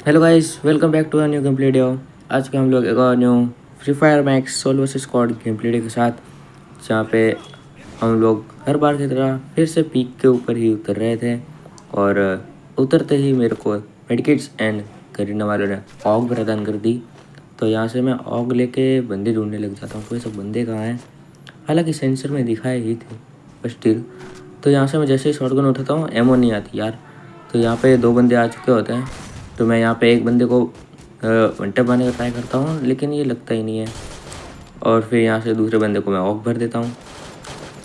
Hello guys, welcome back to a new game play video. आज के हम लोग एक और new Free Fire Max solo versus squad game play video के साथ, जहाँ पे हम लोग हर बार की तरह फिर से पीक के ऊपर ही उतर रहे थे। और उतरते ही मेरे को मेडिकेट्स एंड करीना वालों ने ऑग प्रदान कर दी। तो यहाँ से मैं ऑग लेके बंदे ढूंढने लग जाता हूँ, कोई सब बंदे कहाँ हैं। हालांकि सेंसर में दिखाए ही थे बट स्टिल। तो यहाँ से मैं जैसे ही शॉटगन उठाता हूँ, एमो नहीं आती यार। तो यहाँ पे 2 बंदे आ चुके होते हैं। तो मैं यहाँ पे एक बंदे को वन टैप मारने का ट्राई करता हूँ, लेकिन ये लगता ही नहीं है। और फिर यहाँ से दूसरे बंदे को मैं ऑफ भर देता हूँ।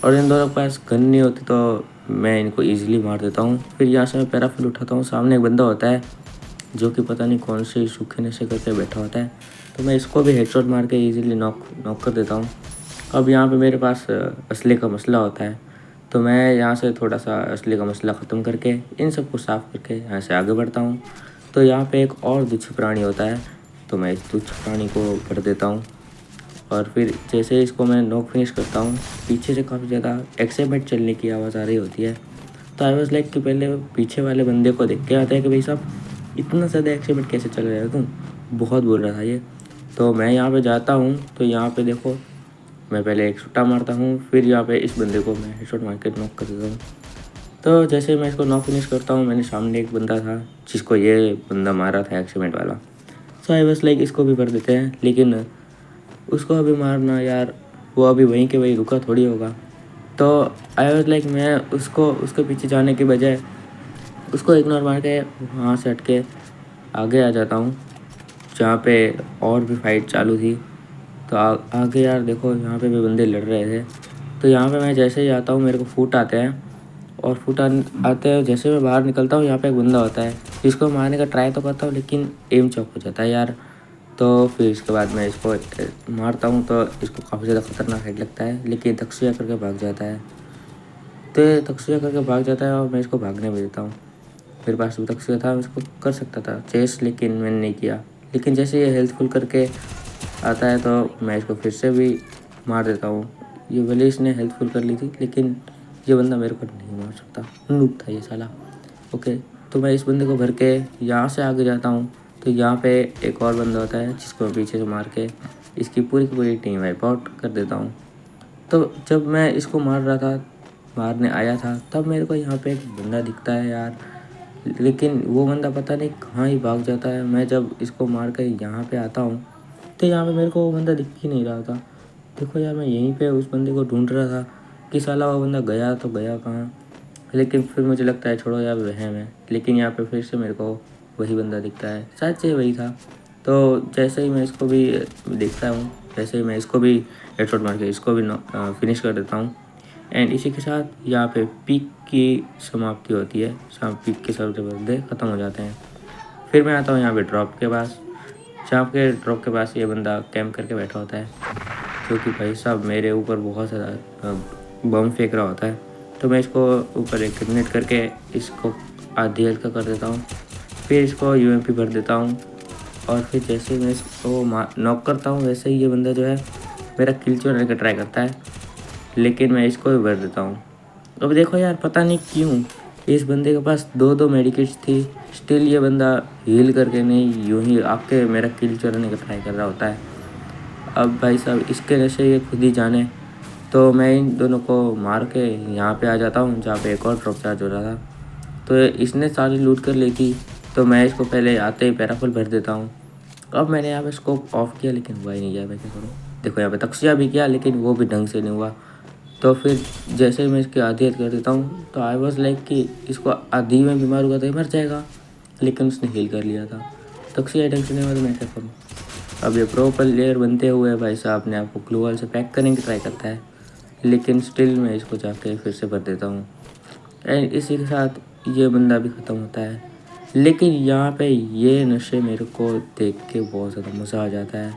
और इन दोनों के पास गन नहीं होती तो मैं इनको ईजिली मार देता हूँ। फिर यहाँ से मैं पैराफुल उठाता हूँ। सामने एक बंदा होता है जो कि पता नहीं कौन से सूखे नशे करके बैठा होता है। तो मैं इसको भी हेडशॉट मार के ईजिली नॉक कर देता हूँ। अब यहाँ पे मेरे पास असले का मसला होता है। तो मैं यहाँ से थोड़ा सा असले का मसला ख़त्म करके इन सबको साफ़ करके यहाँ से आगे बढ़ता हूँ। तो यहाँ पे एक और तुच्छ प्राणी होता है, तो मैं इस तुच्छ प्राणी को भर देता हूँ। और फिर जैसे इसको मैं नॉक फिनिश करता हूँ, पीछे से काफ़ी ज़्यादा एक्साइटमेंट चलने की आवाज़ आ रही होती है। तो आई वाज लाइक कि पहले पीछे वाले बंदे को देख के आता है कि भाई साहब इतना ज़्यादा एक्साइटमेंट कैसे चल रहा है तुम, बहुत बोल रहा था ये। तो मैं यहाँ पे जाता हूँ, तो यहाँ पे देखो मैं पहले एक छुट्टा मारता हूँ, फिर यहाँ पे इस बंदे को मैं हेडशॉट मार के नॉक कर देता हूँ। तो जैसे मैं इसको नॉक फिनिश करता हूँ, मैंने सामने एक बंदा था जिसको ये बंदा मारा था एक्सीडेंट वाला। सो आई वाज लाइक इसको भी भर देते हैं, लेकिन उसको अभी मारना यार, वो अभी वहीं के वहीं रुका थोड़ी होगा। तो आई वाज लाइक मैं उसको उसके पीछे जाने के बजाय उसको इग्नोर मार के वहाँ से हट के आगे आ जाता हूँ, जहाँ पे और भी फाइट चालू थी। तो आगे यार देखो यहाँ पे भी बंदे लड़ रहे थे। तो यहाँ पे मैं जैसे ही आता हूँ, मेरे को फूट आते हैं। और फूट आते हैं, जैसे मैं बाहर निकलता हूँ, यहाँ पे एक बंदा होता है जिसको मारने का ट्राई तो करता हूँ, लेकिन एम चौक हो जाता है यार। तो फिर इसके बाद मैं इसको मारता हूँ, तो इसको काफ़ी ज़्यादा खतरनाक हेड लगता है, लेकिन तकसिया करके भाग जाता है। तो ये तकसिया करके भाग जाता है और मैं इसको भागने भी देता हूँ। मेरे पास भी तकसिया था, मैं इसको कर सकता था चेस, लेकिन मैंने नहीं किया। लेकिन जैसे ये हेल्थफुल करके आता है, तो मैं इसको फिर से भी मार देता हूँ। ये भले इसने हेल्पफुल कर ली थी, लेकिन ये बंदा मेरे को नहीं मार सकता, नूब था ये साला। ओके, तो मैं इस बंदे को भर के यहाँ से आगे जाता हूँ। तो यहाँ पे एक और बंदा होता है जिसको मैं पीछे से मार के इसकी पूरी की पूरी टीम वाइप आउट कर देता हूँ। तो जब मैं इसको मारने आया था, तब मेरे को यहाँ पे एक बंदा दिखता है यार, लेकिन वो बंदा पता नहीं कहाँ ही भाग जाता है। मैं जब इसको मार कर यहाँ पे आता हूँ, तो यहाँ पे मेरे को वो बंदा दिख ही नहीं रहा था। देखो यार, मैं यहीं पे उस बंदे को ढूंढ रहा था कि साला वो बंदा गया तो गया कहाँ। लेकिन फिर मुझे लगता है छोड़ो यार, वहम है। लेकिन यहाँ पे फिर से मेरे को वही बंदा दिखता है, शायद से वही था। तो जैसे ही मैं इसको भी देखता हूँ, वैसे ही मैं इसको भी हेडशॉट मार के इसको भी फिनिश कर देता हूँ। एंड इसी के साथ यहाँ पे पीक की समाप्ति होती है। पीक के सब बंदे ख़त्म हो जाते हैं। फिर मैं आता हूँ यहाँ पे ड्रॉप के पास, जहाँ के ड्रॉप के पास ये बंदा कैंप करके बैठा होता है, क्योंकि भाई साहब मेरे ऊपर बहुत ज़्यादा बम फेंक रहा होता है। तो मैं इसको ऊपर एक ग्रेनेड करके इसको आधी हल्का कर देता हूँ। फिर इसको यूएमपी भर देता हूँ। और फिर जैसे ही मैं इसको नॉक करता हूँ, वैसे ही ये बंदा जो है मेरा किल चोरने का ट्राई करता है, लेकिन मैं इसको भी भर देता हूँ। अब देखो यार, पता नहीं क्यों इस बंदे के पास 2-2 मेडिकेट्स थी, स्टिल ये बंदा हील करके नहीं, यूँ ही आके मेरा किल चोरने का ट्राई कर रहा होता है। अब भाई साहब इसके नशे ये खुद ही जाने। तो मैं इन दोनों को मार के यहाँ पे आ जाता हूँ, जहाँ पे एक और ड्रॉप चार्ज हो रहा था। तो इसने सारी लूट कर ली थी, तो मैं इसको पहले आते ही पैराफुल भर देता हूँ। अब मैंने यहाँ पे स्कोप ऑफ किया, लेकिन हुआ ही नहीं गया। मैं क्या करूँ, देखो यहाँ पे तक्सिया भी किया, लेकिन वो भी ढंग से नहीं हुआ। तो फिर जैसे ही मैं इसकी आधी हद कर देता हूँ, तो आई वॉज लाइक कि इसको आधी में बीमार हुआ तो ये मर जाएगा, लेकिन उसने हील कर लिया था। तक्सिया ढंग से नहीं हुआ तो मैं क्या करूँ। अब ये प्रो प्लेयर बनते हुए भाई साहब अपने आप को ग्लू वॉल से पैक करने की ट्राई करता है, लेकिन स्टिल मैं इसको जाके फिर से भर देता हूँ। एंड इसी के साथ ये बंदा भी ख़त्म होता है। लेकिन यहाँ पे ये नशे मेरे को देख के बहुत ज़्यादा मज़ा आ जाता है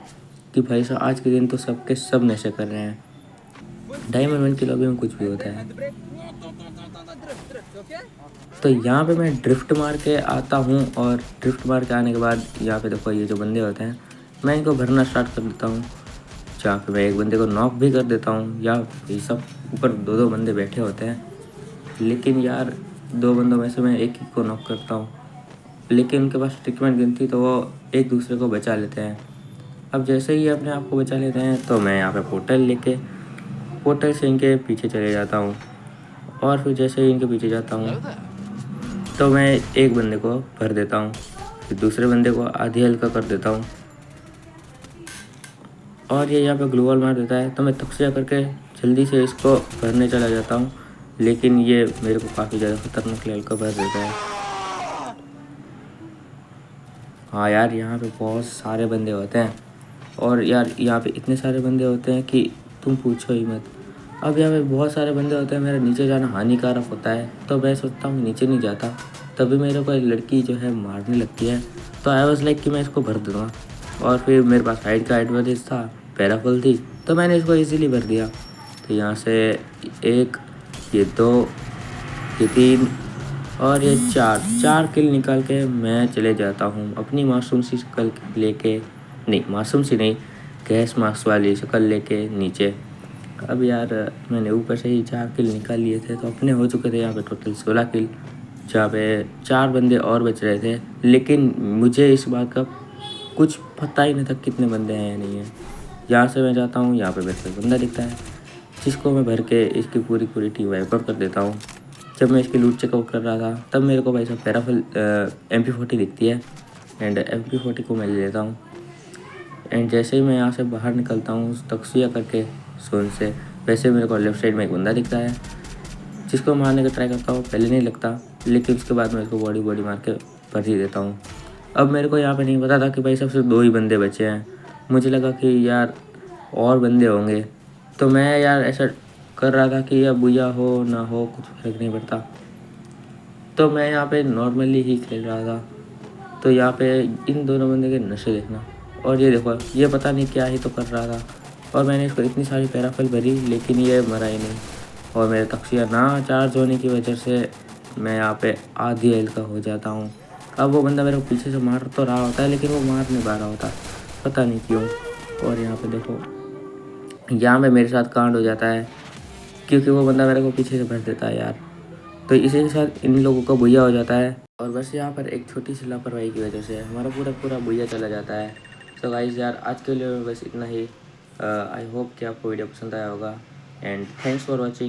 कि भाई साहब आज के दिन तो सबके सब नशे कर रहे हैं। डायमंड 1 की लॉबी में कुछ भी होता है। तो यहाँ पे मैं ड्रिफ्ट मार के आता हूँ, और ड्रिफ्ट मार के आने के बाद यहाँ पे देखो ये जो बंदे होते हैं, मैं इनको भरना स्टार्ट कर देता हूँ। जहाँ पे मैं एक बंदे को नॉक भी कर देता हूँ, या ये सब ऊपर 2-2 बंदे बैठे होते हैं, लेकिन यार 2 बंदों में से मैं एक ही को नॉक करता हूँ। लेकिन उनके पास ट्रीटमेंट गन थी तो वो एक दूसरे को बचा लेते हैं। अब जैसे ही अपने आप को बचा लेते हैं तो मैं यहाँ पे पोर्टल से इनके पीछे चले जाता हूँ। और फिर जैसे ही इनके पीछे जाता हूँ तो मैं एक बंदे को भर देता हूँ, फिर दूसरे बंदे को आधी हल्का कर देता हूँ और ये यहाँ पे ग्लू वॉल मार देता है। तो मैं तख्तिया करके जल्दी से इसको भरने चला जाता हूँ, लेकिन ये मेरे को काफ़ी ज़्यादा खतरनाक लेवल का भर देता है। हाँ यार, यहाँ पे बहुत सारे बंदे होते हैं और यार यहाँ पे इतने सारे बंदे होते हैं कि तुम पूछो ही मत। अब यहाँ पे बहुत सारे बंदे होते हैं, मेरा नीचे जाना हानिकारक होता है तो मैं सोचता हूँ नीचे नहीं जाता। तभी मेरे को एक लड़की जो है मारने लगती है, तो आई वॉज लाइक कि मैं इसको भर दूँगा। और फिर मेरे पास हाइट का एडवांटेज था, पैराफुल थी, तो मैंने इसको इजीली भर दिया। तो यहाँ से 1, ये 2, ये 3 और ये 4 किल निकाल के मैं चले जाता हूँ अपनी मासूम सी शक्ल लेके, नहीं मासूम सी नहीं, गैस मास्क वाली शक्ल लेके नीचे। अब यार मैंने ऊपर से ही 4 किल निकाल लिए थे तो अपने हो चुके थे यहाँ पे टोटल 16 किल, जहाँ पे 4 बंदे और बच रहे थे। लेकिन मुझे इस बात का कुछ पता ही नहीं था कितने बंदे हैं या नहीं है। यहाँ से मैं जाता हूँ, यहाँ पे मेरे को एक बंदा दिखता है जिसको मैं भर के इसकी पूरी टीम वाइप आउट कर देता हूँ। जब मैं इसकी लूट चेकआउट कर रहा था तब मेरे को भाई साहब पैराफुल MP40 दिखती है एंड MP40 को मैं ले लेता हूँ। एंड जैसे ही मैं यहाँ से बाहर निकलता हूँ तख्तिया करके सोन से, वैसे मेरे को लेफ्ट साइड में एक बंदा दिखता है जिसको मारने का ट्राई करता हूँ। पहले नहीं लगता, लेकिन उसके बाद मैं इसको बॉडी मार के भर ही देता हूँ। अब मेरे को यहाँ पे नहीं पता था कि भाई साहब सिर्फ 2 ही बंदे बचे हैं। मुझे लगा कि यार और बंदे होंगे, तो मैं यार ऐसा कर रहा था कि अब बुया हो ना हो कुछ फर्क नहीं पड़ता। तो मैं यहाँ पे नॉर्मली ही खेल रहा था। तो यहाँ पे इन दोनों बंदे के नशे देखना, और ये देखो ये पता नहीं क्या ही तो कर रहा था। और मैंने इसको इतनी सारी पैराफल भरी लेकिन ये मरा ही नहीं। और मेरे तख्तिया ना चार्ज होने की वजह से मैं यहाँ पे आधी हेल्थ का हो जाता हूँ। अब वो बंदा मेरे को पीछे से मार तो रहा होता है लेकिन वो मार नहीं पा रहा होता, पता नहीं क्यों। और यहाँ पे देखो, यहाँ पे मेरे साथ कांड हो जाता है क्योंकि वो बंदा मेरे को पीछे से भर देता है यार। तो इसी के साथ इन लोगों का बुया हो जाता है और बस यहाँ पर एक छोटी सी लापरवाही की वजह से हमारा पूरा बुया चला जाता है। तो गाइस यार आज के लिए बस इतना ही। आई होप कि आपको वीडियो पसंद आया होगा एंड थैंक्स फॉर वॉचिंग।